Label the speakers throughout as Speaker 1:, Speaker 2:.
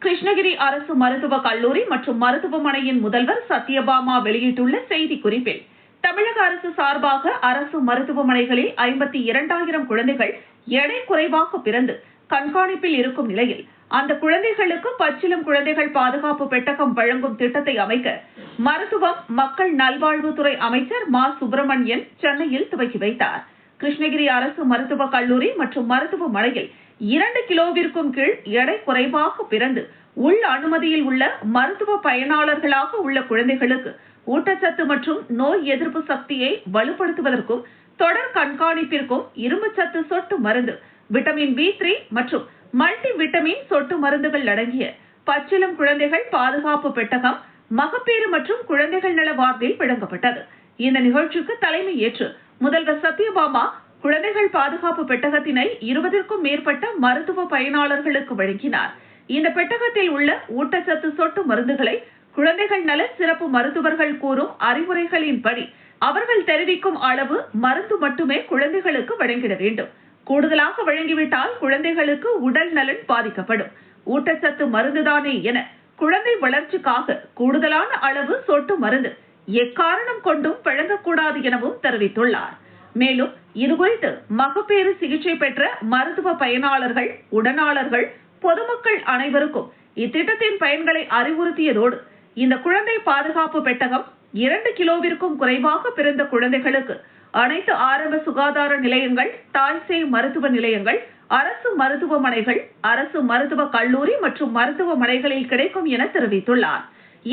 Speaker 1: கிருஷ்ணகிரி அரசு மருத்துவக் கல்லூரி மற்றும் மருத்துவமனையின் முதல்வர் சத்யபாமா வெளியிட்டுள்ள செய்திக்குறிப்பில், தமிழக அரசு சார்பாக அரசு மருத்துவமனைகளில் 52,000 குழந்தைகள் எடை குறைவாக பிறந்து கண்காணிப்பில் இருக்கும் நிலையில், அந்த குழந்தைகளுக்கு பச்சிளம் குழந்தைகள் பாதுகாப்பு பெட்டகம் வழங்கும் திட்டத்தை அமைக்க மருத்துவம் மக்கள் நல்வாழ்வுத்துறை அமைச்சர் மா. சுப்பிரமணியன் சென்னையில் துவக்கி வைத்தார். கிருஷ்ணகிரி அரசு மருத்துவக் கல்லூரி மற்றும் மருத்துவமனையில் 2 கிலோவிற்கும் கீழ் எடை குறைவாக பிறந்து உள் அனுமதியில் உள்ள மருத்துவ பயனாளர்களாக உள்ள குழந்தைகளுக்கு ஊட்டச்சத்து மற்றும் நோய் எதிர்ப்பு சக்தியை வலுப்படுத்துவதற்கும் தொடர் கண்காணிப்பிற்கும் இரும்புச்சத்து சொட்டு மருந்து, விட்டமின் B3 மற்றும் மல்டி விட்டமின் சொட்டு மருந்துகள் அடங்கிய பச்சிளம் குழந்தைகள் பாதுகாப்பு பெட்டகம் மகப்பேறு மற்றும் குழந்தைகள் நல வார்டில் வழங்கப்பட்டது. இந்த நிகழ்ச்சிக்கு தலைமை ஏற்று முதல்வர் சத்யபாமா குழந்தைகள் பாதுகாப்பு பெட்டகத்தினை 20க்கும் மேற்பட்ட மருத்துவ பயனாளர்களுக்கு வழங்கினார். இந்த பெட்டகத்தில் உள்ள ஊட்டச்சத்து சொட்டு மருந்துகளை குழந்தைகள் நல சிறப்பு மருத்துவர்கள் கூறும் அறிவுரைகளின்படி அவர்கள் தெரிவிக்கும் அளவு மருந்து மட்டுமே குழந்தைகளுக்கு வழங்கிட வேண்டும். கூடுதலாக வழங்கிவிட்டால் குழந்தைகளுக்கு உடல் நலன் பாதிக்கப்படும். ஊட்டச்சத்து மருந்துதானே என குழந்தை வளர்ச்சிக்காக கூடுதலான அளவு சொட்டு மருந்து எக்காரணம் கொண்டும் வழங்கக்கூடாது எனவும் தெரிவித்துள்ளார். மேலும் இதுகுறித்து மகப்பேறு சிகிச்சை பெற்ற மருத்துவ பயனாளர்கள், உடனாளர்கள், பொதுமக்கள் அனைவருக்கும் இத்திட்டத்தின் பயன்களை அறிவுறுத்தியதோடு, இந்த குழந்தை பாதுகாப்பு பெட்டகம் 2 கிலோவிற்கும் குறைவாக பிறந்த குழந்தைகளுக்கு அனைத்து ஆரம்ப சுகாதார நிலையங்கள், தாய்சேய் மருத்துவ நிலையங்கள், அரசு மருத்துவமனைகள், அரசு மருத்துவக் கல்லூரி மற்றும் மருத்துவமனைகளில் கிடைக்கும் என தெரிவித்துள்ளார்.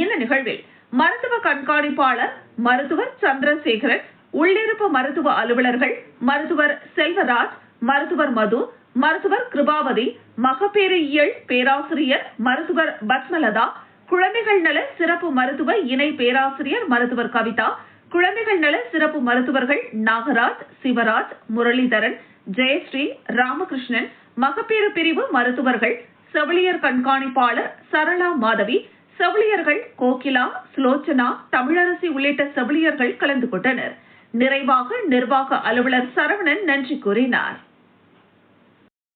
Speaker 1: இந்த நிகழ்வில் மருத்துவ கண்காணிப்பாளர் மருத்துவர் சந்திரசேகரன், உள்ளிருப்பு மருத்துவ அலுவலர்கள் மருத்துவர் செல்வராஜ், மருத்துவர் மது, மருத்துவர் கிருபாவதி, மகப்பேறியியல் பேராசிரியர் மருத்துவர் பத்மலதா, குழந்தைகள் நல சிறப்பு மருத்துவ இணை பேராசிரியர் மருத்துவர் கவிதா, குழந்தைகள் நல சிறப்பு மருத்துவர்கள் நாகராஜ், சிவராஜ், முரளிதரன், ஜெயஸ்ரீ, ராமகிருஷ்ணன், மகப்பேறு பிரிவு மருத்துவர்கள், செவிலியர் கண்காணிப்பாளர் சரளா மாதவி, செவிலியர்கள் கோகிலா, சுலோச்சனா, தமிழரசி உள்ளிட்ட செவிலியர்கள் கலந்து கொண்டனர். நிறைவாக நிர்வாக அலுவலர் சரவணன் நன்றி கூறினார்.